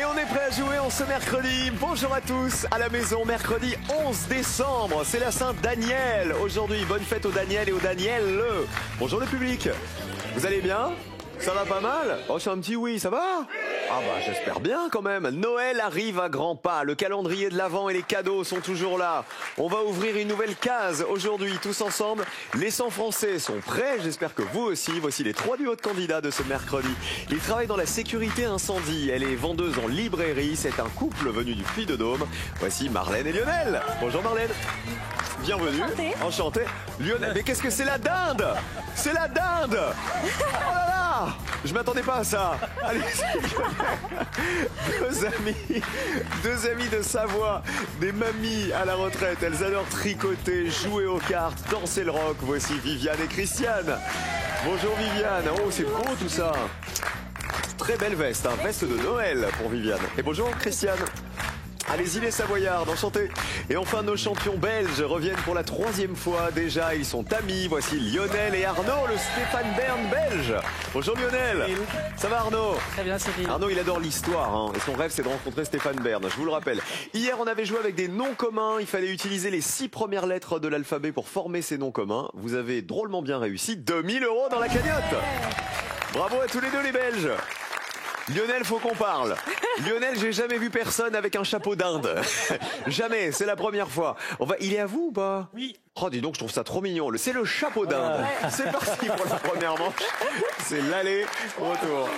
Et on est prêt à jouer en ce mercredi. Bonjour à tous à la maison, mercredi 11 décembre. C'est la Saint-Daniel. Aujourd'hui, bonne fête aux Daniel et aux Daniel. Bonjour le public. Vous allez bien? Ça va pas mal? Oh, c'est un petit oui, ça va? Ah bah j'espère bien quand même. Noël arrive à grands pas. Le calendrier de l'Avent et les cadeaux sont toujours là. On va ouvrir une nouvelle case aujourd'hui tous ensemble. Les 100 Français sont prêts. J'espère que vous aussi. Voici les 3 duos de candidats de ce mercredi. Ils travaillent dans la sécurité incendie. Elle est vendeuse en librairie. C'est un couple venu du Puy-de-Dôme. Voici Marlène et Lionel. Bonjour Marlène. Bienvenue. Enchanté. Lionel, mais qu'est-ce que c'est la dinde? C'est la dinde. Oh là là, je m'attendais pas à ça. Allez, deux amis de Savoie, des mamies à la retraite. Elles adorent tricoter, jouer aux cartes, danser le rock. Voici Viviane et Christiane. Bonjour Viviane. Oh, c'est beau tout ça. Très belle veste, hein. Veste de Noël pour Viviane. Et bonjour Christiane. Allez-y les Savoyards, enchantés. Et enfin nos champions belges reviennent pour la 3e fois déjà. Ils sont amis, voici Lionel et Arnaud, le Stéphane Bern belge. Bonjour Lionel. Ça va Arnaud? Très bien Cyril. Arnaud il adore l'histoire, hein, et son rêve c'est de rencontrer Stéphane Bern, je vous le rappelle. Hier on avait joué avec des noms communs, il fallait utiliser les 6 premières lettres de l'alphabet pour former ces noms communs. Vous avez drôlement bien réussi, 2000 € dans la cagnotte. Bravo à tous les deux les Belges. Lionel, faut qu'on parle. Lionel, j'ai jamais vu personne avec un chapeau d'Inde. Jamais, c'est la première fois. Il est à vous ou pas? Oui. Oh, dis donc, je trouve ça trop mignon. C'est le chapeau d'Inde. Ouais. C'est parti pour la première manche. C'est l'aller, retour.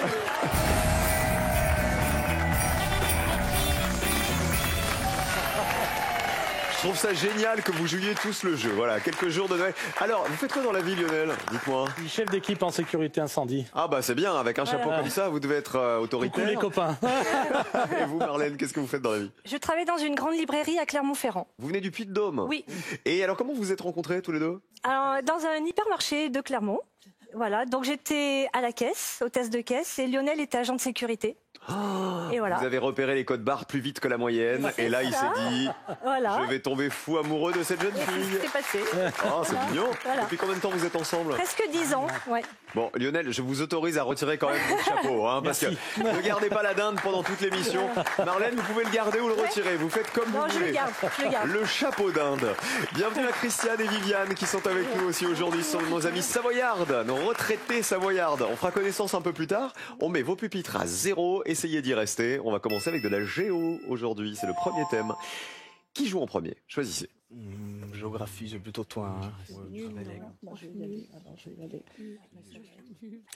Je trouve ça génial que vous jouiez tous le jeu. Voilà, quelques jours de Noël. Alors, vous faites quoi dans la vie, Lionel? Dites-moi. Je suis chef d'équipe en sécurité incendie. Ah bah c'est bien, avec un chapeau comme ça, vous devez être autoritaire. Coucou les copains. Et vous, Marlène, qu'est-ce que vous faites dans la vie? Je travaille dans une grande librairie à Clermont-Ferrand. Vous venez du Puy-de-Dôme? Oui. Et alors, comment vous vous êtes rencontrés tous les deux? Alors, dans un hypermarché de Clermont. Voilà, donc j'étais à la caisse, hôtesse de caisse, et Lionel était agent de sécurité. Oh, et voilà. Vous avez repéré les codes barres plus vite que la moyenne, et là il s'est dit, voilà, je vais tomber fou amoureux de cette jeune fille. C'est passé. Oh, c'est mignon. Voilà. Depuis combien de temps vous êtes ensemble? Presque 10 ans, ouais. Bon, Lionel, je vous autorise à retirer quand même votre chapeau, hein, parce que ne gardez pas la dinde pendant toute l'émission. Marlène, vous pouvez le garder ou le retirer. Vous faites comme vous voulez. Je le garde. Le chapeau d'Inde. Bienvenue à Christiane et Viviane qui sont avec nous aussi aujourd'hui. Ce sont nos amis savoyardes, nos retraités savoyardes. On fera connaissance un peu plus tard. On met vos pupitres à 0. Essayez d'y rester. On va commencer avec de la géo aujourd'hui. C'est le premier thème. Qui joue en premier? Choisissez. Géographie, c'est plutôt toi. Hein. Je vais y aller.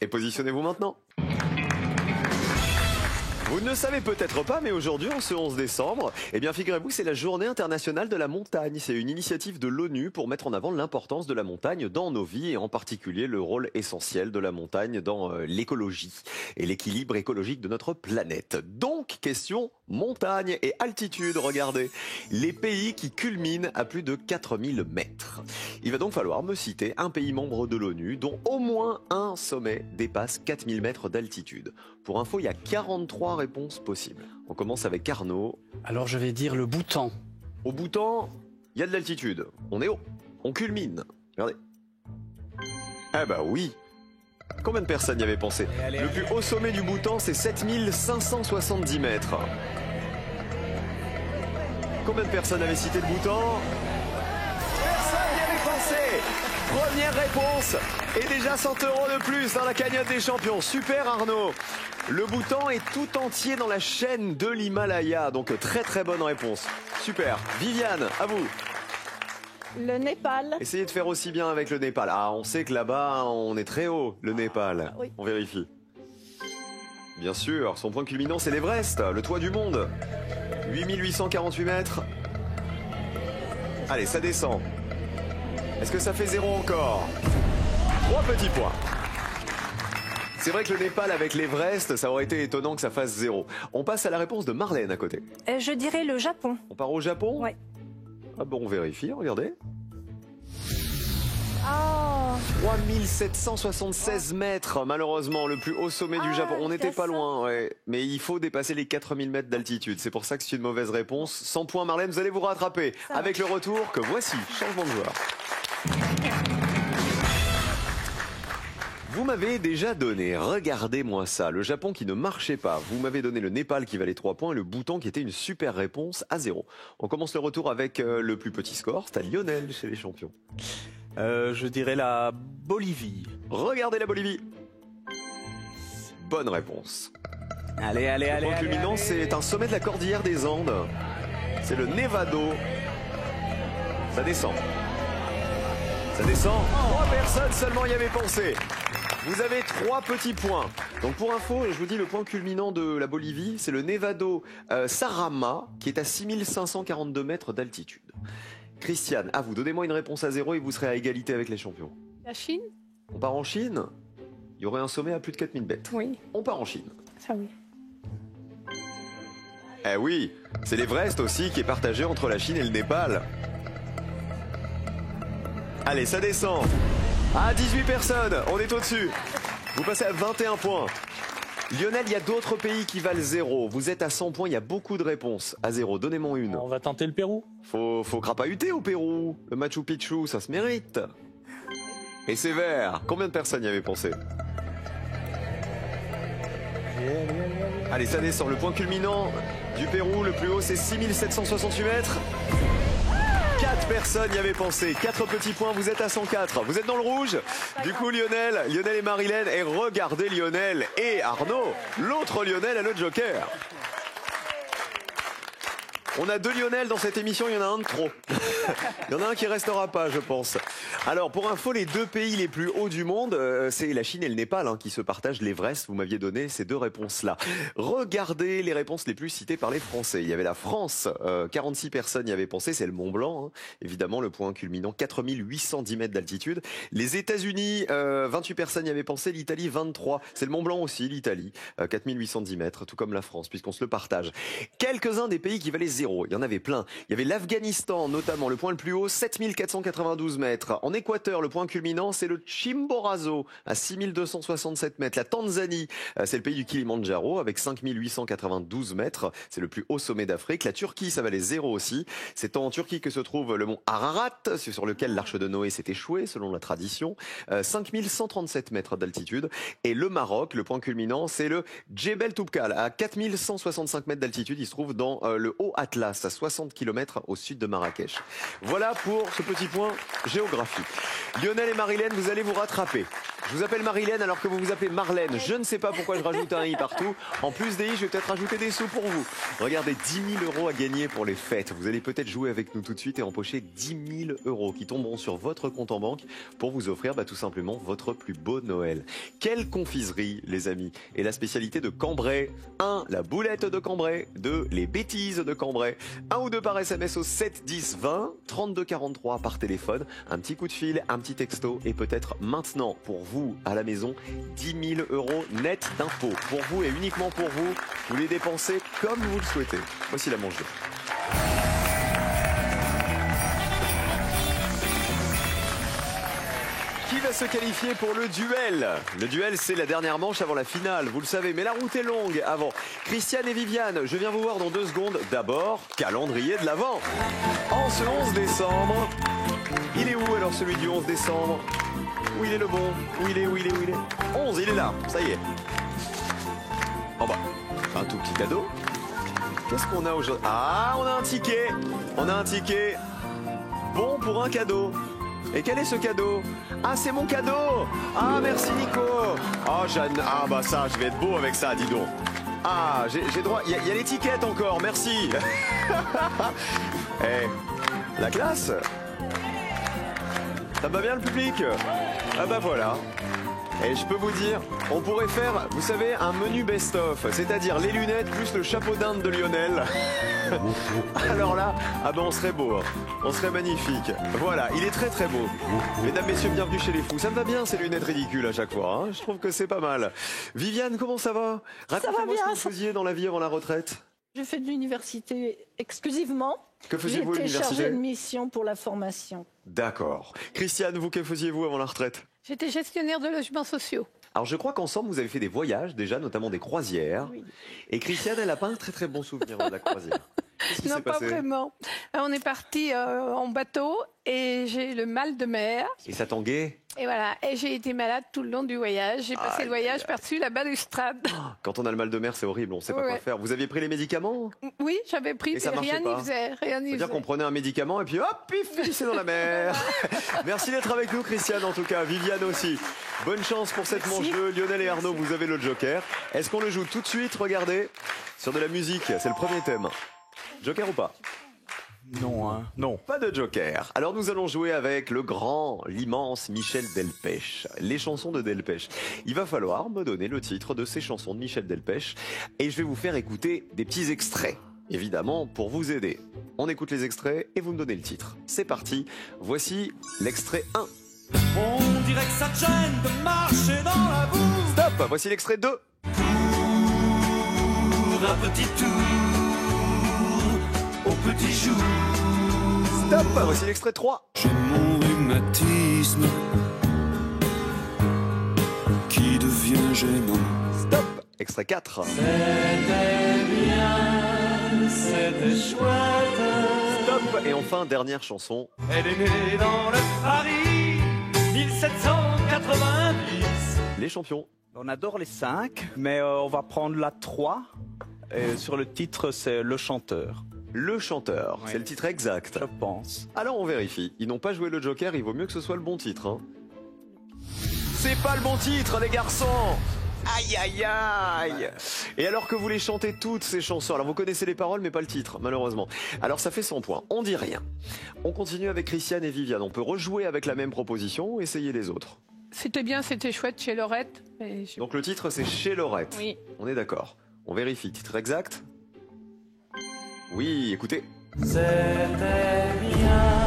Et positionnez-vous maintenant. Vous ne le savez peut-être pas, mais aujourd'hui, en ce 11 décembre, eh bien, figurez-vous, c'est la journée internationale de la montagne. C'est une initiative de l'ONU pour mettre en avant l'importance de la montagne dans nos vies et en particulier le rôle essentiel de la montagne dans l'écologie et l'équilibre écologique de notre planète. Donc, question montagne et altitude. Regardez, les pays qui culminent à plus de 4000 mètres. Il va donc falloir me citer un pays membre de l'ONU dont au moins un sommet dépasse 4000 mètres d'altitude. Pour info, il y a 43 réponses possibles. On commence avec Arnaud. Alors je vais dire le Bhoutan. Au Bhoutan, il y a de l'altitude. On est haut. On culmine. Regardez. Ah bah oui. Combien de personnes y avaient pensé? Le plus haut sommet du Bhoutan, c'est 7570 mètres. Combien de personnes avaient cité le Bhoutan? Personne n'y avait pensé. Première réponse. Et déjà 100 € de plus dans la cagnotte des champions. Super Arnaud. Le Bhoutan est tout entier dans la chaîne de l'Himalaya. Donc très très bonne réponse. Super. Viviane, à vous. Le Népal. Essayez de faire aussi bien avec le Népal. Ah, on sait que là-bas, on est très haut, le Népal. Oui. On vérifie. Bien sûr, son point culminant, c'est l'Everest, le toit du monde. 8848 mètres. Allez, ça descend. Est-ce que ça fait 0 encore? 3 petits points. C'est vrai que le Népal avec l'Everest, ça aurait été étonnant que ça fasse 0. On passe à la réponse de Marlène à côté. Je dirais le Japon. On part au Japon? Ouais. Ah bon, on vérifie, regardez. Oh. 3776 mètres, malheureusement, le plus haut sommet du Japon. On n'était pas loin, ouais. Mais il faut dépasser les 4000 mètres d'altitude. C'est pour ça que c'est une mauvaise réponse. 100 points, Marlène, vous allez vous rattraper. Avec le retour que voici. Changement de joueur. Vous m'avez déjà donné, regardez-moi ça, le Japon qui ne marchait pas. Vous m'avez donné le Népal qui valait 3 points et le Bhoutan qui était une super réponse à 0. On commence le retour avec le plus petit score, c'est à Lionel chez les champions. Je dirais la Bolivie. Regardez la Bolivie. Bonne réponse. Allez, allez, Le allez. point allez, culminant, allez. c'est un sommet de la cordillère des Andes. C'est le Nevado. Ça descend. Ça descend. 3 personnes seulement y avaient pensé. Vous avez 3 petits points. Donc pour info, je vous dis le point culminant de la Bolivie, c'est le Nevado Sarama, qui est à 6542 mètres d'altitude. Christiane, à vous, donnez-moi une réponse à 0 et vous serez à égalité avec les champions. La Chine? On part en Chine. Il y aurait un sommet à plus de 4000 mètres. Oui, On part en Chine. ça oui. Eh oui, c'est l'Everest aussi qui est partagé entre la Chine et le Népal. Allez, ça descend. Ah, 18 personnes, on est au-dessus. Vous passez à 21 points. Lionel, il y a d'autres pays qui valent 0. Vous êtes à 100 points, il y a beaucoup de réponses à 0. Donnez-moi une. On va tenter le Pérou. Faut crapahuter au Pérou. Le Machu Picchu, ça se mérite. Et c'est vert. Combien de personnes y avaient pensé? Allez, ça descend. Le point culminant du Pérou, le plus haut, c'est 6768 mètres. 4 personnes y avaient pensé. 4 petits points, vous êtes à 104. Vous êtes dans le rouge. Du coup, Lionel et Marilène. Et regardez Lionel et Arnaud. L'autre Lionel a le joker. On a 2 Lionel dans cette émission, il y en a un de trop. Il y en a un qui restera pas, je pense. Alors, pour info, les 2 pays les plus hauts du monde, c'est la Chine et le Népal qui se partagent l'Everest. Vous m'aviez donné ces 2 réponses-là. Regardez les réponses les plus citées par les Français. Il y avait la France, 46 personnes y avaient pensé, c'est le Mont Blanc. Évidemment, le point culminant, 4810 mètres d'altitude. Les États-Unis, 28 personnes y avaient pensé. L'Italie, 23. C'est le Mont Blanc aussi, l'Italie, 4810 mètres, tout comme la France, puisqu'on se le partage. Quelques-uns des pays qui valaient 0. Il y en avait plein. Il y avait l'Afghanistan, notamment, le point le plus haut, 7492 mètres. En Équateur, le point culminant, c'est le Chimborazo, à 6267 mètres. La Tanzanie, c'est le pays du Kilimandjaro, avec 5892 mètres. C'est le plus haut sommet d'Afrique. La Turquie, ça valait 0 aussi. C'est en Turquie que se trouve le mont Ararat, sur lequel l'arche de Noé s'est échouée, selon la tradition. 5137 mètres d'altitude. Et le Maroc, le point culminant, c'est le Djebel Toubkal, à 4165 mètres d'altitude. Il se trouve dans le Haut Atlas, à 60 km au sud de Marrakech. Voilà pour ce petit point géographie. Lionel et Marilène, vous allez vous rattraper. Je vous appelle Marilène alors que vous vous appelez Marlène. Je ne sais pas pourquoi je rajoute un i partout. En plus des i, je vais peut-être rajouter des sous pour vous. Regardez, 10 000 euros à gagner pour les fêtes. Vous allez peut-être jouer avec nous tout de suite et empocher 10 000 euros qui tomberont sur votre compte en banque pour vous offrir tout simplement votre plus beau Noël. Quelle confiserie, les amis. Et la spécialité de Cambrai. 1, la boulette de Cambrai. 2, les bêtises de Cambrai. 1 ou 2 par SMS au 7 10 20, 32 43 par téléphone. Un petit coup de fil, un petit texto et peut-être maintenant pour vous à la maison 10 000 euros net d'impôts. Pour vous et uniquement pour vous, vous les dépensez comme vous le souhaitez. Voici la manche d'eau. Qui va se qualifier pour le duel? Le duel, c'est la dernière manche avant la finale, vous le savez, mais la route est longue avant. Christiane et Viviane, je viens vous voir dans 2 secondes. D'abord, calendrier de l'Avent. En ce 11 décembre, il est où alors celui du 11 décembre? Où il est le bon? Où il est? 11, il est là, ça y est. En bas, un tout petit cadeau. Qu'est-ce qu'on a aujourd'hui? Ah, on a un ticket. On a un ticket. Bon pour un cadeau. Et quel est ce cadeau? Ah, c'est mon cadeau. Ah, merci Nico. Ah, Jeanne. Ah, bah ça, je vais être beau avec ça, dis donc. Ah, j'ai droit. Il y a l'étiquette encore, merci. Eh, la classe. Ça va bien le public? Ah bah voilà. Et je peux vous dire, on pourrait faire, vous savez, un menu best-of, c'est-à-dire les lunettes plus le chapeau d'Inde de Lionel. Alors là, ah ben on serait beau, hein. On serait magnifique. Voilà, il est très très beau. Mesdames, messieurs, bienvenue chez les fous. Ça me va bien ces lunettes ridicules à chaque fois, hein. Je trouve que c'est pas mal. Viviane, comment ça va? Racontez-moi ce que vous faisiez dans la vie avant la retraite. Je fais de l'université exclusivement. Que faisiez-vous à J'étais l'université? chargée de mission pour la formation. D'accord. Christiane, vous, que faisiez-vous avant la retraite? J'étais gestionnaire de logements sociaux. Alors je crois qu'ensemble vous avez fait des voyages déjà, notamment des croisières. Oui. Et Christiane, elle n'a pas un très très bon souvenir de la croisière. Qu'est-ce qui Non, s'est pas passé? vraiment. On est parti en bateau et j'ai le mal de mer. Et ça tanguait? Et voilà, et j'ai été malade tout le long du voyage. J'ai passé Aïe, le voyage aïe, par-dessus la balustrade. Quand on a le mal de mer, c'est horrible, on sait pas Ouais. quoi faire. Vous aviez pris les médicaments? Oui, j'avais pris, Et ça marchait rien pas. n'y faisait. Rien n'y C'est-à-dire faisait. qu'on prenait un médicament et puis hop, pif, c'est dans la mer. Merci d'être avec nous, Christiane, en tout cas. Viviane aussi. Bonne chance pour cette manche 2. Lionel et Arnaud, vous avez le joker. Est-ce qu'on le joue tout de suite? Regardez, sur de la musique, c'est le premier thème. Joker ou pas? Non, hein. Non. Pas de joker. Alors nous allons jouer avec le grand, l'immense Michel Delpech. Les chansons de Delpech. Il va falloir me donner le titre de ces chansons de Michel Delpech. Et je vais vous faire écouter des petits extraits. Évidemment, pour vous aider. On écoute les extraits et vous me donnez le titre. C'est parti. Voici l'extrait 1. On dirait que ça te gêne de marcher dans la boue. Stop. Voici l'extrait 2. Pour un petit tour au petit jour. Stop. Voici l'extrait 3. J'ai mon rhumatisme qui devient gênant. Stop. Extrait 4. C'était bien, c'était chouette. Stop. Et enfin, dernière chanson. Elle est née dans le Paris 1790. Les champions. On adore les 5, mais on va prendre la 3. Et sur le titre, c'est Le Chanteur, Le chanteur. Ouais. C'est le titre exact. je pense. Alors on vérifie. Ils n'ont pas joué le joker, il vaut mieux que ce soit le bon titre. Hein. C'est pas le bon titre, les garçons. Aïe aïe aïe. Et alors que vous les chantez toutes ces chansons, alors vous connaissez les paroles mais pas le titre, malheureusement. Alors ça fait 100 points, on dit rien. On continue avec Christiane et Viviane. On peut rejouer avec la même proposition ou essayer les autres. C'était bien, c'était chouette chez Laurette. Mais Donc le titre c'est Chez Laurette. Oui. On est d'accord. On vérifie, titre exact. Oui, écoutez. C'était bien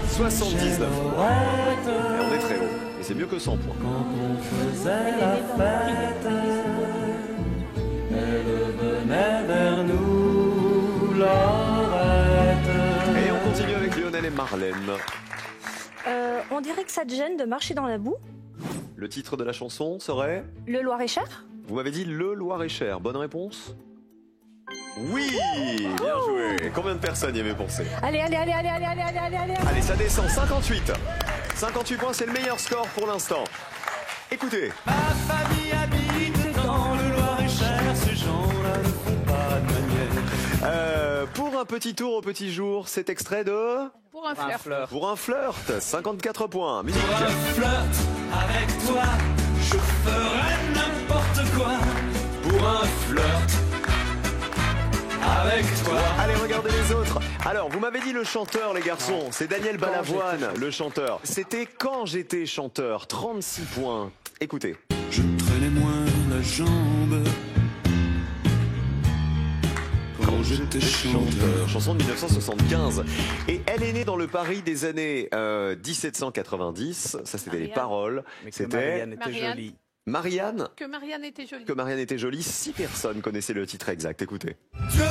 79. Laurette. Et on est très haut. Et c'est mieux que 100 points. Quand on faisait la fête, elle venait vers nous, Laurette. Et on continue avec Lionel et Marlène. On dirait que ça te gêne de marcher dans la boue. Le titre de la chanson serait... Le Loir-et-Cher. Vous m'avez dit Le Loir-et-Cher. Bonne réponse? Oui, bien joué. Combien de personnes y avaient pensé? Allez, allez, allez, allez, allez, allez, allez, allez, allez. Allez, ça descend. 58. 58 points, c'est le meilleur score pour l'instant. Écoutez. Ma famille habite dans le Loir-et-Cher, ces gens-là ne font pas de manière. Pour un petit tour au petit jour, cet extrait de... pour un Un flirt. fleur. Pour un flirt, 54 points. Musique. Pour un flirt avec toi, je ferai n'importe quoi. Pour un flirt avec toi. Allez, regardez les autres. Alors, vous m'avez dit le chanteur, les garçons. C'est Daniel Balavoine, le chanteur. C'était Quand j'étais chanteur, 36 points. Écoutez. Je traînais moins la jambe quand j'étais chanteur. Chanson de 1975. Et elle est née dans le Paris des années 1790. Ça, c'était les Marianne. paroles. Mais que C'était Marianne était Marianne. jolie. Marianne. Que Marianne était jolie. Que Marianne était jolie. 6 personnes connaissaient le titre exact. Écoutez. Dieu,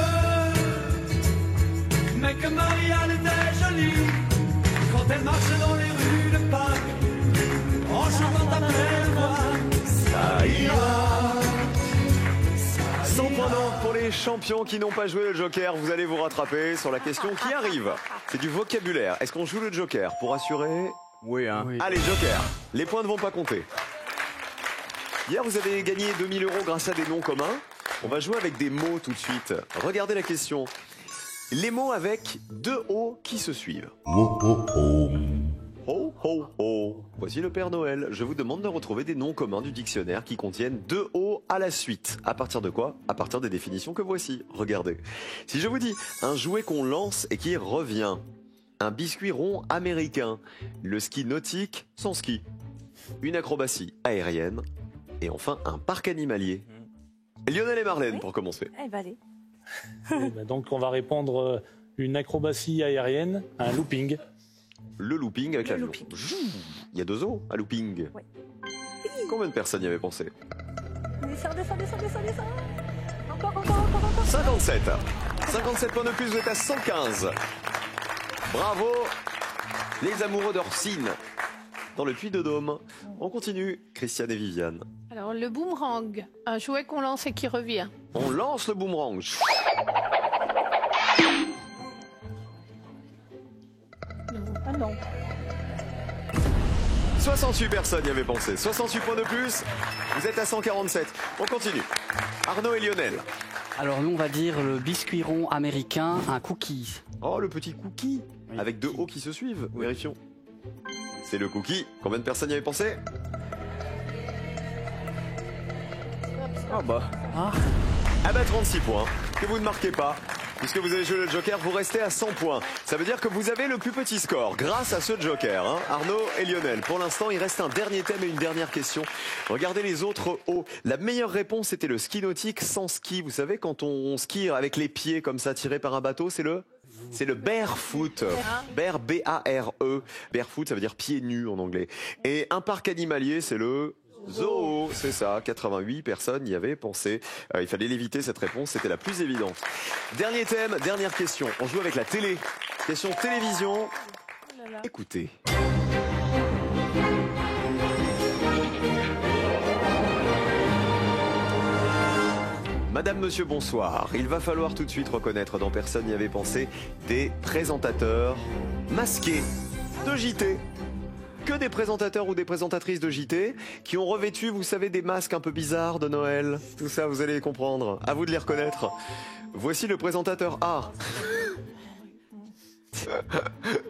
mais que Marianne était jolie quand elle marchait dans les rues de Paris en chantant ta pleine voix. Ça ira. 100 points d'or pour les champions qui n'ont pas joué le Joker. Vous allez vous rattraper sur la question qui arrive. C'est du vocabulaire. Est-ce qu'on joue le Joker pour assurer? Oui, hein. Allez, Joker. Les points ne vont pas compter. Hier, vous avez gagné 2000 € grâce à des noms communs. On va jouer avec des mots tout de suite. Regardez la question. Les mots avec deux O qui se suivent. Ho, ho, ho. Voici le Père Noël. Je vous demande de retrouver des noms communs du dictionnaire qui contiennent deux O à la suite. À partir de quoi? À partir des définitions que voici. Regardez. Si je vous dis un jouet qu'on lance et qui revient, un biscuit rond américain, le ski nautique sans ski, une acrobatie aérienne et enfin un parc animalier. Lionel et Marlène pour commencer. Eh ben, allez. Eh ben, donc on va répondre une acrobatie aérienne, un looping. Le looping avec Le l'avion. looping. Il y a deux O à looping. Ouais. Combien de personnes y avaient pensé? Descends, descends, descends, descends, descends. Encore. 57. 57 points de plus, vous êtes à 115. Bravo les amoureux d'Orsine dans le Puy-de-Dôme. On continue, Christiane et Viviane. Alors, le boomerang, un jouet qu'on lance et qui revient. On lance le boomerang. non. 68 personnes y avaient pensé. 68 points de plus. Vous êtes à 147. On continue. Arnaud et Lionel. Alors nous, on va dire le biscuit rond américain, un cookie. Oh, le petit cookie. Oui, avec deux cookie. O qui se suivent. Vérifions. C'est le cookie. Combien de personnes y avaient pensé? Ah bah. Ah, Ah bah 36 points. Que vous ne marquez pas. Puisque vous avez joué le joker, vous restez à 100 points. Ça veut dire que vous avez le plus petit score grâce à ce joker, hein, Arnaud et Lionel. Pour l'instant, il reste un dernier thème et une dernière question. Regardez les autres hauts. La meilleure réponse était le ski nautique sans ski. Vous savez, quand on skie avec les pieds comme ça tirés par un bateau, c'est le barefoot. B-A-R-E. Barefoot, ça veut dire pieds nus en anglais. Et un parc animalier, c'est le zoo. C'est ça. 88 personnes y avaient pensé. Il fallait l'éviter, cette réponse. C'était la plus évidente. Dernier thème, dernière question. On joue avec la télé. Question télévision. Écoutez. Madame, monsieur, bonsoir. Il va falloir tout de suite reconnaître dans Personne n'y avait pensé des présentateurs masqués de JT. Que des présentateurs ou des présentatrices de JT qui ont revêtu, vous savez, des masques un peu bizarres de Noël. Tout ça, vous allez les comprendre. À vous de les reconnaître. Voici le présentateur A.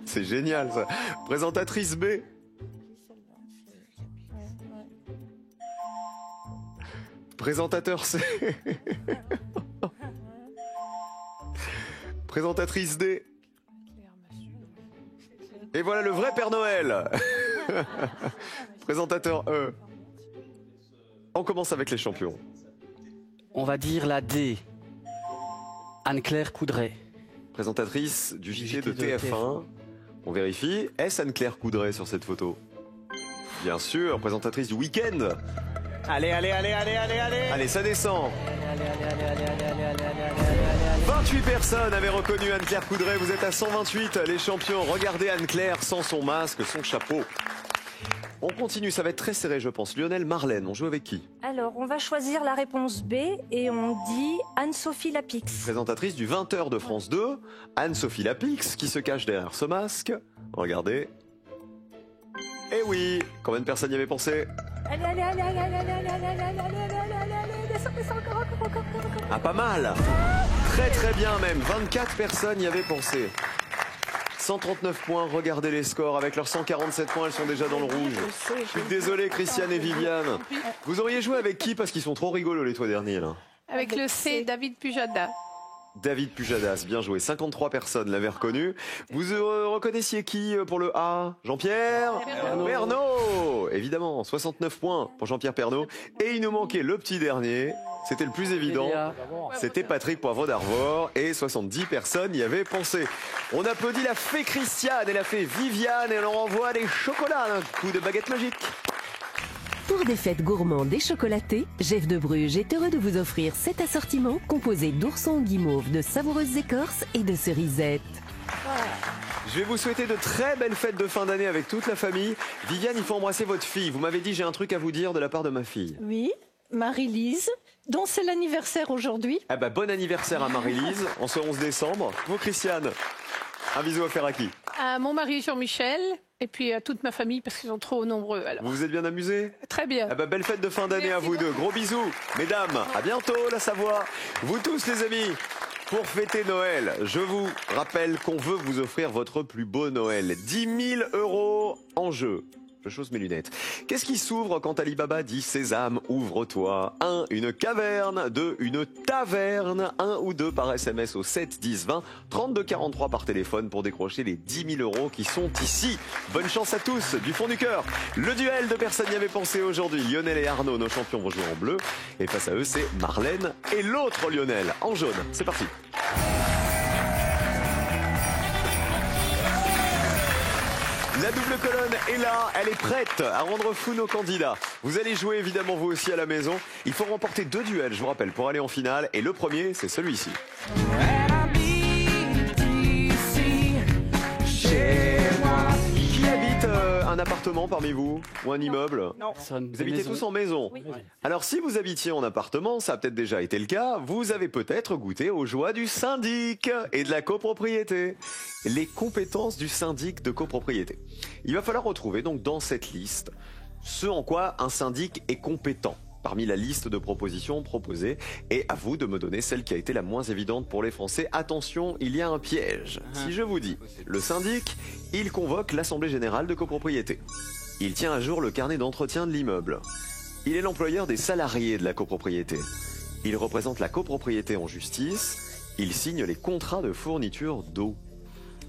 C'est génial, ça. Présentatrice B. Présentateur C. Présentatrice D. Et voilà le vrai Père Noël. Présentateur E. On commence avec les champions. on va dire la D. Anne-Claire Coudray. Présentatrice du JT de TF1. On vérifie. Est-ce Anne-Claire Coudray sur cette photo? Bien sûr, présentatrice du Week-end. Allez. Allez, ça descend. 28 personnes avaient reconnu Anne-Claire Coudray. Vous êtes à 128, les champions. Regardez Anne-Claire sans son masque, son chapeau. On continue, ça va être très serré, je pense. Lionel, Marlène, on joue avec qui? Alors, on va choisir la réponse B et on dit Anne-Sophie Lapix. Présentatrice du 20h de France 2, Anne-Sophie Lapix, qui se cache derrière ce masque. Regardez. Eh oui, combien de personnes y avaient pensé? Allez, descends, encore. Ah, pas mal. Très bien même, 24 personnes y avaient pensé. 139 points, regardez les scores. Avec leurs 147 points, elles sont déjà dans le rouge. Je suis désolé, Christiane et Viviane. Vous auriez joué avec qui? Parce qu'ils sont trop rigolos les toits derniers, là. Avec le C, David Pujada. David Pujadas, bien joué. 53 personnes l'avaient reconnu. Vous reconnaissiez qui pour le A? Jean-Pierre Pernaut. Évidemment, 69 points pour Jean-Pierre Pernaut. Et il nous manquait le petit dernier. C'était le plus évident. C'était Patrick Poivre d'Arvor. Et 70 personnes y avaient pensé. On applaudit la fée Christiane et la fée Viviane. Et on leur envoie des chocolats d'un coup de baguette magique. Pour des fêtes gourmandes et chocolatées, Jeff de Bruges est heureux de vous offrir cet assortiment composé d'oursons guimauves, de savoureuses écorces et de cerisettes. Je vais vous souhaiter de très belles fêtes de fin d'année avec toute la famille. Viviane, il faut embrasser votre fille. Vous m'avez dit j'ai un truc à vous dire de la part de ma fille. Oui, Marie-Lise, dont c'est l'anniversaire aujourd'hui. Ah bah bon anniversaire à Marie-Lise, en ce 11 décembre. Vous, Christiane, un bisou à faire à qui? À mon mari Jean-Michel, et puis à toute ma famille, parce qu'ils sont trop nombreux. Alors. Vous vous êtes bien amusés? Très bien. Ah bah belle fête de fin d'année à vous deux. Gros bisous, mesdames. À bientôt, la Savoie. Vous tous, les amis. Pour fêter Noël, je vous rappelle qu'on veut vous offrir votre plus beau Noël. 10 000 € en jeu. Je chausse mes lunettes. Qu'est-ce qui s'ouvre quand Alibaba dit Sésame, ouvre-toi? 1. Une caverne. 2. Une taverne. 1 ou 2 par SMS au 7 10 20. 32 43 par téléphone pour décrocher les 10 000 € qui sont ici. Bonne chance à tous, du fond du cœur. Le duel de personne n'y avait pensé aujourd'hui. Lionel et Arnaud, nos champions, vont jouer en bleu. Et face à eux, c'est Marlène et l'autre Lionel en jaune. C'est parti. La double colonne est là, elle est prête à rendre fou nos candidats. Vous allez jouer évidemment vous aussi à la maison. Il faut remporter 2 duels, je vous rappelle, pour aller en finale. Et le premier, c'est celui-ci. Qui habite un appartement parmi vous? Ou un immeuble? Non. Vous habitez tous en maison? Oui. Alors si vous habitiez en appartement, ça a peut-être déjà été le cas, vous avez peut-être goûté aux joies du syndic et de la copropriété. Les compétences du syndic de copropriété. Il va falloir retrouver donc dans cette liste ce en quoi un syndic est compétent. Parmi la liste de propositions proposées, et à vous de me donner celle qui a été la moins évidente pour les Français. Attention, il y a un piège. Si je vous dis, le syndic, il convoque l'Assemblée Générale de Copropriété. Il tient à jour le carnet d'entretien de l'immeuble. Il est l'employeur des salariés de la copropriété. Il représente la copropriété en justice. Il signe les contrats de fourniture d'eau.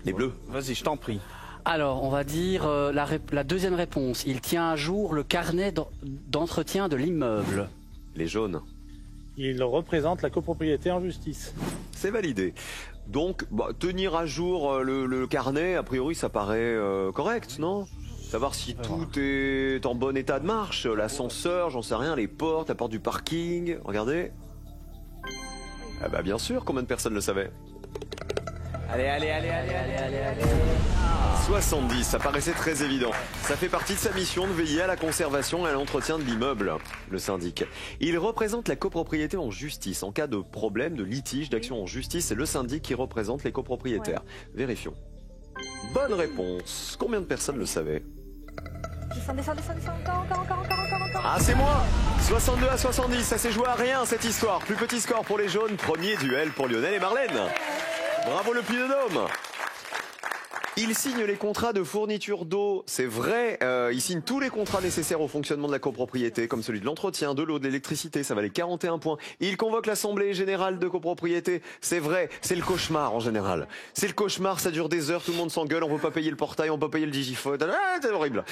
Les bleus. Vas-y, je t'en prie. Alors, on va dire la deuxième réponse. Il tient à jour le carnet d'entretien de l'immeuble. Les jaunes. Il représente la copropriété en justice. C'est validé. Donc, tenir à jour le carnet, a priori, ça paraît correct, non? Savoir si tout est en bon état de marche, l'ascenseur, j'en sais rien, les portes, la porte du parking, regardez. Ah bah bien sûr, combien de personnes le savaient? Allez. 70, ça paraissait très évident. Ça fait partie de sa mission de veiller à la conservation et à l'entretien de l'immeuble, le syndic. Il représente la copropriété en justice. En cas de problème, de litige, d'action en justice, c'est le syndic qui représente les copropriétaires. Vérifions. Bonne réponse. Combien de personnes le savaient? Descends, encore. Ah, c'est moi! 62 à 70, ça s'est joué à rien cette histoire. Plus petit score pour les jaunes, premier duel pour Lionel et Marlène. Bravo le Puy-de-Dôme. Il signe les contrats de fourniture d'eau, c'est vrai, il signe tous les contrats nécessaires au fonctionnement de la copropriété, comme celui de l'entretien, de l'eau, de l'électricité, ça valait 41 points. Il convoque l'Assemblée Générale de copropriété, c'est vrai, c'est le cauchemar en général. C'est le cauchemar, ça dure des heures, tout le monde s'engueule, on peut pas payer le portail, on peut pas payer le digiphone, c'est horrible.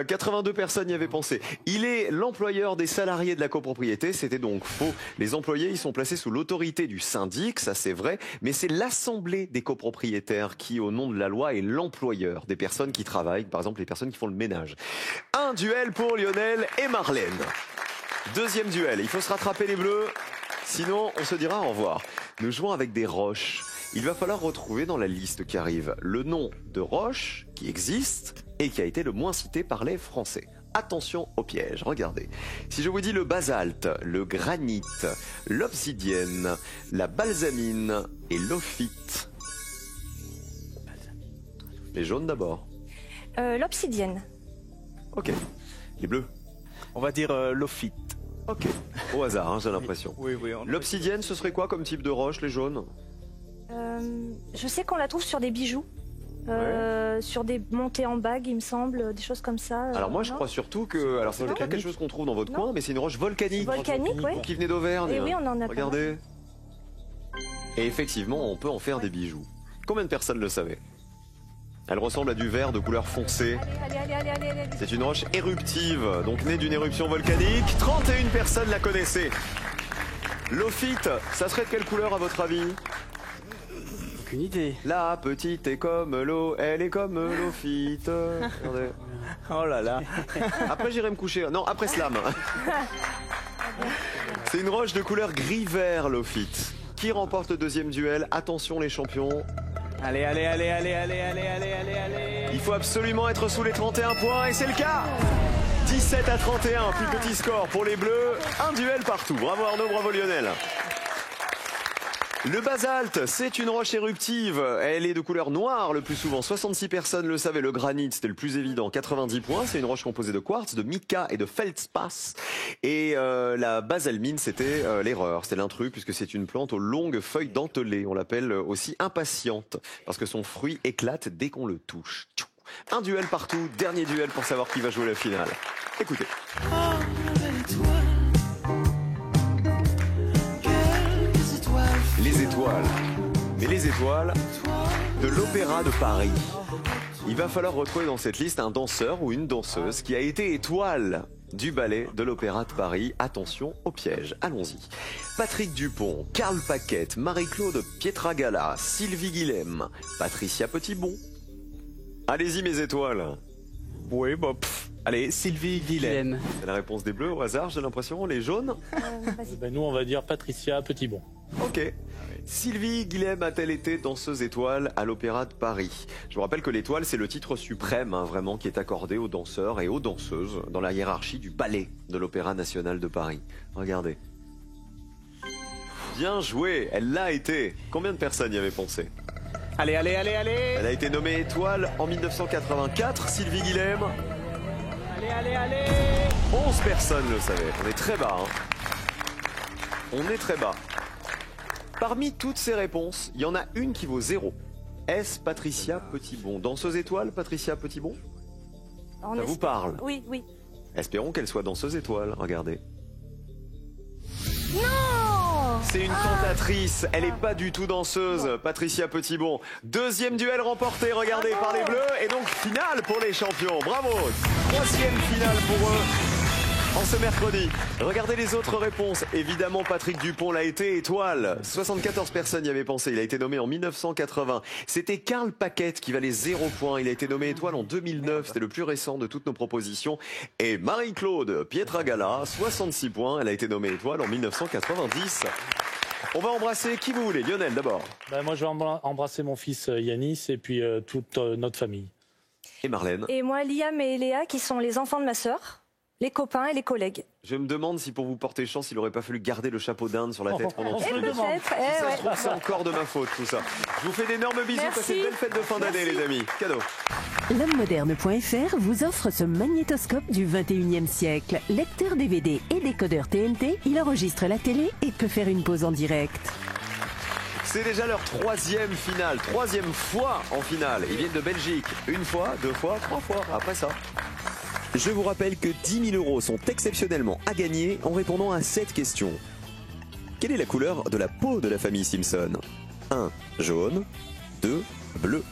82 personnes y avaient pensé. Il est l'employeur des salariés de la copropriété, c'était donc faux. Les employés, ils sont placés sous l'autorité du syndic, ça c'est vrai, mais c'est l'Assemblée des copropriétaires qui, au nom de la loi, est l'employeur des personnes qui travaillent, par exemple les personnes qui font le ménage. Un duel pour Lionel et Marlène. Deuxième duel, il faut se rattraper les bleus, sinon on se dira au revoir. Nous jouons avec des roches. Il va falloir retrouver dans la liste qui arrive le nom de roche qui existe et qui a été le moins cité par les Français. Attention au piège, regardez. Si je vous dis le basalte, le granit, l'obsidienne, la balsamine et l'ophyte. Les jaunes d'abord. L'obsidienne. Ok. Les bleus. On va dire l'ophyte. Ok. Au hasard, hein, j'ai l'impression. Oui. L'obsidienne, ce serait quoi comme type de roche, les jaunes? Je sais qu'on la trouve sur des bijoux. Sur des montées en bague, il me semble, des choses comme ça. Alors moi je crois surtout que, alors c'est peut-être pas quelque chose qu'on trouve dans votre coin, mais c'est une roche volcanique. Volcanique, oui. Qui venait d'Auvergne. Et oui, on en a. Regardez. Et effectivement, on peut en faire des bijoux. Combien de personnes le savaient? Elle ressemble à du verre de couleur foncée. Allez. C'est une roche éruptive, donc née d'une éruption volcanique. 31 personnes la connaissaient. L'ophyte, ça serait de quelle couleur à votre avis? Aucune idée. La petite est comme l'eau, elle est comme l'ophyte. Regardez. Oh là là. Après j'irai me coucher. Non, après slam. C'est une roche de couleur gris-vert, l'ophyte. Qui remporte le deuxième duel? Attention les champions. Allez. Il faut absolument être sous les 31 points et c'est le cas. 17 à 31, plus petit score pour les bleus. Un duel partout. Bravo Arnaud, bravo Lionel. Le basalte, c'est une roche éruptive. Elle est de couleur noire le plus souvent. 66 personnes le savaient. Le granit, c'était le plus évident. 90 points. C'est une roche composée de quartz, de mica et de feldspath. Et la basalmine, c'était l'erreur. C'était l'intrus puisque c'est une plante aux longues feuilles dentelées. On l'appelle aussi impatiente parce que son fruit éclate dès qu'on le touche. Un duel partout. Dernier duel pour savoir qui va jouer la finale. Écoutez. Les étoiles. Mais les étoiles de l'Opéra de Paris. Il va falloir retrouver dans cette liste un danseur ou une danseuse qui a été étoile du ballet de l'Opéra de Paris. Attention au piège. Allons-y. Patrick Dupont, Karl Paquette, Marie-Claude Pietragala, Sylvie Guilhem, Patricia Petitbon. Allez-y mes étoiles. Oui, allez, Sylvie Guilhem. C'est la réponse des bleus au hasard, j'ai l'impression. Les jaunes? Nous, on va dire Patricia Petitbon. Ok. Sylvie Guilhem a-t-elle été danseuse étoile à l'Opéra de Paris? Je vous rappelle que l'étoile, c'est le titre suprême, vraiment, qui est accordé aux danseurs et aux danseuses dans la hiérarchie du ballet de l'Opéra national de Paris. Regardez. Bien joué, elle l'a été. Combien de personnes y avaient pensé? Allez, allez, allez, allez. Elle a été nommée étoile en 1984, Sylvie Guilhem. Allez, allez, allez. 11 personnes le savaient. On est très bas. On est très bas. Parmi toutes ces réponses, il y en a une qui vaut 0. Est-ce Patricia Petitbon? Danseuse étoile, Patricia Petitbon? Ça vous parle? Oui, oui. Espérons qu'elle soit danseuse étoile. Regardez. Non! C'est une cantatrice. Elle n'est pas du tout danseuse, Patricia Petitbon. Deuxième duel remporté, regardez, par les Bleus. Et donc finale pour les champions. Bravo! Troisième finale pour eux. En ce mercredi, regardez les autres réponses. Évidemment, Patrick Dupont l'a été, étoile. 74 personnes y avaient pensé. Il a été nommé en 1980. C'était Karl Paquette qui valait 0 points. Il a été nommé étoile en 2009. C'était le plus récent de toutes nos propositions. Et Marie-Claude Pietragala, 66 points. Elle a été nommée étoile en 1990. On va embrasser qui vous voulez. Lionel, d'abord. Moi, je vais embrasser mon fils Yanis et puis toute notre famille. Et Marlène. Et moi, Liam et Léa, qui sont les enfants de ma sœur. Les copains et les collègues. Je me demande si pour vous porter chance, il n'aurait pas fallu garder le chapeau d'Inde sur la tête pendant tout le temps. Peut-être. Si ça se trouve, c'est encore de ma faute tout ça. Je vous fais d'énormes bisous. Merci. Passez une belle fête de fin d'année, les amis. Cadeau. L'hommemoderne.fr vous offre ce magnétoscope du 21e siècle. Lecteur DVD et décodeur TNT, il enregistre la télé et peut faire une pause en direct. C'est déjà leur troisième finale, troisième fois en finale. Ils viennent de Belgique. Une fois, deux fois, trois fois. Après ça. Je vous rappelle que 10 000 € sont exceptionnellement à gagner en répondant à cette question. Quelle est la couleur de la peau de la famille Simpson? 1. Jaune. 2. Bleu.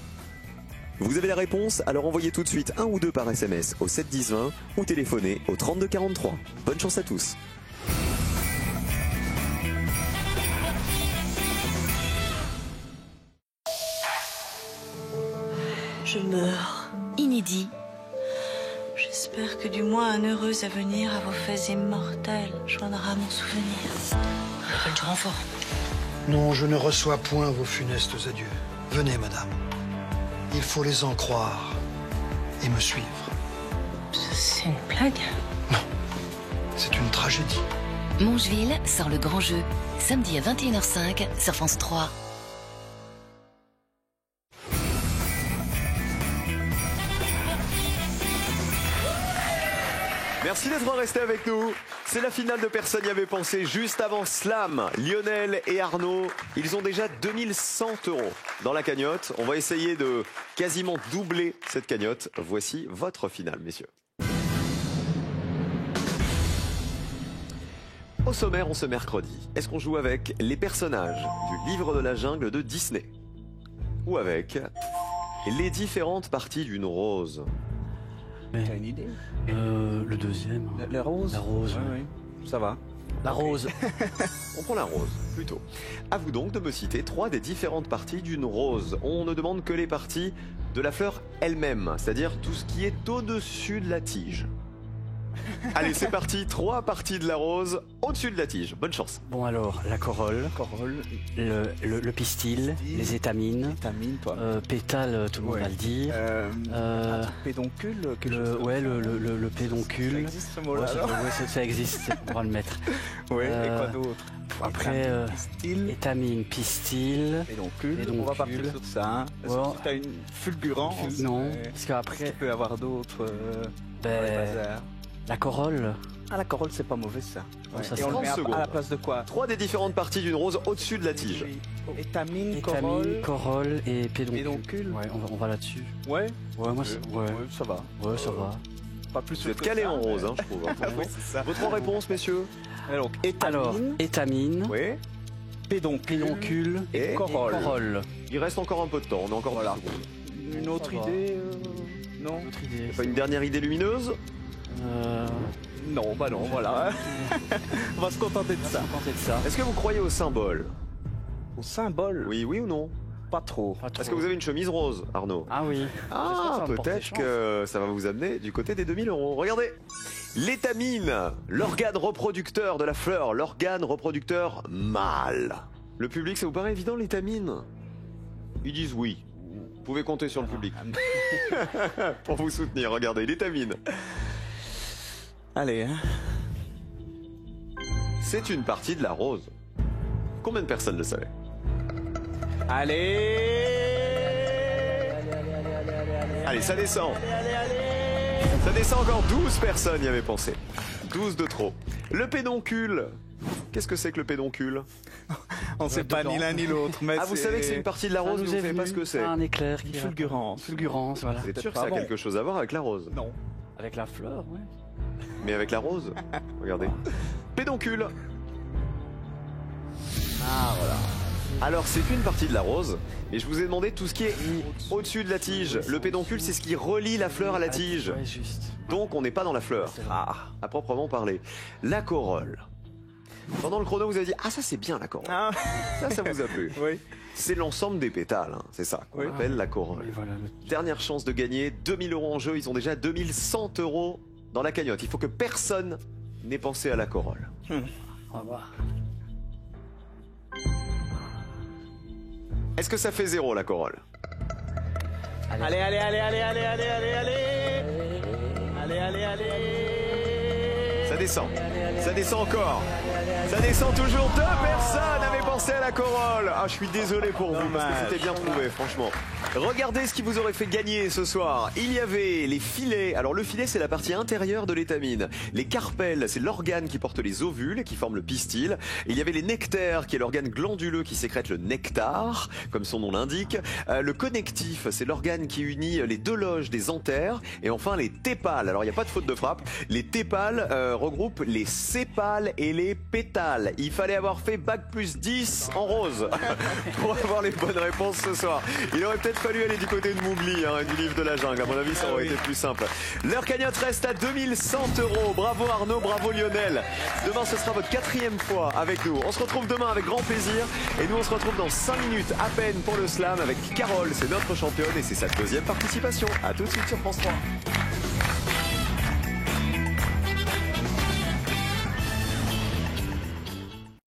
Vous avez la réponse, alors envoyez tout de suite 1 ou 2 par SMS au 7 10 20 ou téléphonez au 32 43. Bonne chance à tous. Je meurs. Inédit. J'espère que du moins un heureux avenir à vos faits immortels joindra mon souvenir. J'appelle du renfort. Non, je ne reçois point vos funestes adieux. Venez, madame. Il faut les en croire et me suivre. C'est une blague? Non, c'est une tragédie. Mongeville sort le grand jeu. Samedi à 21h05 sur France 3. Merci d'être resté avec nous. C'est la finale de Personne n'y avait pensé juste avant Slam. Lionel et Arnaud, ils ont déjà 2100 € dans la cagnotte. On va essayer de quasiment doubler cette cagnotte. Voici votre finale, messieurs. Au sommaire, on ce mercredi, est-ce qu'on joue avec les personnages du livre de la jungle de Disney? Ou avec les différentes parties d'une rose? T'as une idée? Le deuxième. La rose? La rose. Oui, oui. Ça va. La rose. On prend la rose, plutôt. À vous donc de me citer 3 des différentes parties d'une rose. On ne demande que les parties de la fleur elle-même, c'est-à-dire tout ce qui est au-dessus de la tige. Allez, c'est parti. 3 parties de la rose au-dessus de la tige. Bonne chance. Bon alors, la corolle, le pistil, les étamines, toi. Pétale, tout le monde va le dire. Pédoncule, le pédoncule. Ça existe ce mot-là? Ça existe, on va le mettre. Oui, et quoi d'autre? Après, étamine, pistil, pédoncule. On va partir sur ça. Hein. Ouais. Tu as une fulgurance? Non, parce qu'après... Tu peux avoir d'autres... la corolle. Ah, la corolle, c'est pas mauvais, ça. Ouais. Ça et on le met à la place de quoi? 3 des différentes parties d'une rose au-dessus de la tige. Étamine, corolle et pédoncule. Ouais, on va là-dessus. Ouais. Ouais, moi, ça va. Ouais, ça va. Pas plus. Vous êtes calé en rose, hein, je trouve. Oui, c'est ça. Vos 3 réponses, messieurs? Alors, étamine. Oui. Pédoncule et corolle. Il reste encore un peu de temps, on est encore voilà. Une autre idée? Non. Une autre idée. Pas une dernière idée lumineuse? Non, bah non, voilà. On va se contenter de ça. Est-ce que vous croyez au symbole? Au symbole? Oui, oui ou non? Pas trop. Est-ce que vous avez une chemise rose, Arnaud? Ah oui. Ah, peut-être que ça va vous amener du côté des 2000 €. Regardez, l'étamine, l'organe reproducteur de la fleur, l'organe reproducteur mâle. Le public, ça vous paraît évident, l'étamine? Ils disent oui. Vous pouvez compter sur le public. Pour vous soutenir, regardez, l'étamine. Allez, hein. C'est une partie de la rose. Combien de personnes le savaient? Allez. Allez, ça descend. Ça descend encore, 12 personnes y avaient pensé. 12 de trop. Le pédoncule. Qu'est-ce que c'est que le pédoncule? On ne sait pas ni l'un ni l'autre. Ah, vous savez que c'est une partie de la rose, mais vous ne savez pas ce que c'est. Un éclair qui fulgurance. Fulgurance, voilà. Vous êtes sûr que ça a quelque chose à voir avec la rose? Non. Avec la fleur, oui. Mais avec la rose? Regardez. Pédoncule. Ah, voilà. Alors, c'est une partie de la rose, et je vous ai demandé tout ce qui est au-dessus de la tige. Le pédoncule, c'est ce qui relie la fleur à la tige. Ouais, juste. Donc, on n'est pas dans la fleur, à proprement parler. La corolle. Pendant le chrono, vous avez dit « Ah, ça, c'est bien, la corolle. Ah. » Ça vous a plu. Oui. C'est l'ensemble des pétales, hein. C'est ça qu'on appelle la corolle. Et voilà, Dernière chance de gagner, 2000 € en jeu, ils ont déjà 2100 € dans la cagnotte. Il faut que personne n'ait pensé à la corolle. On va voir. Est-ce que ça fait 0 la corolle? Allez, allez, allez, allez, allez, allez, allez, allez. Allez, allez, allez. Ça descend. Ça descend encore. Ça descend toujours. 2 personnes avaient pensé à la corolle. Ah, je suis désolé pour vous parce que c'était bien trouvé, franchement. Regardez ce qui vous aurait fait gagner ce soir. Il y avait les filets. Alors le filet, c'est la partie intérieure de l'étamine. Les carpelles, c'est l'organe qui porte les ovules et qui forme le pistil. Il y avait les nectaires, qui est l'organe glanduleux qui sécrète le nectar, comme son nom l'indique. Le connectif, c'est l'organe qui unit les deux loges des anthères. Et enfin les tépales. Alors il n'y a pas de faute de frappe. Les tépales regroupent les sépales et les pétales. Il fallait avoir fait bac plus 10 en rose pour avoir les bonnes réponses ce soir. Il aurait peut-être fallu aller du côté de Mowgli, hein, du livre de la jungle. À mon avis, ça aurait été plus simple. Leur cagnotte reste à 2100 €. Bravo Arnaud, bravo Lionel. Demain, ce sera votre 4e fois avec nous. On se retrouve demain avec grand plaisir. Et nous, on se retrouve dans 5 minutes à peine pour le slam avec Carole. C'est notre championne et c'est sa 2e participation. À tout de suite sur France 3.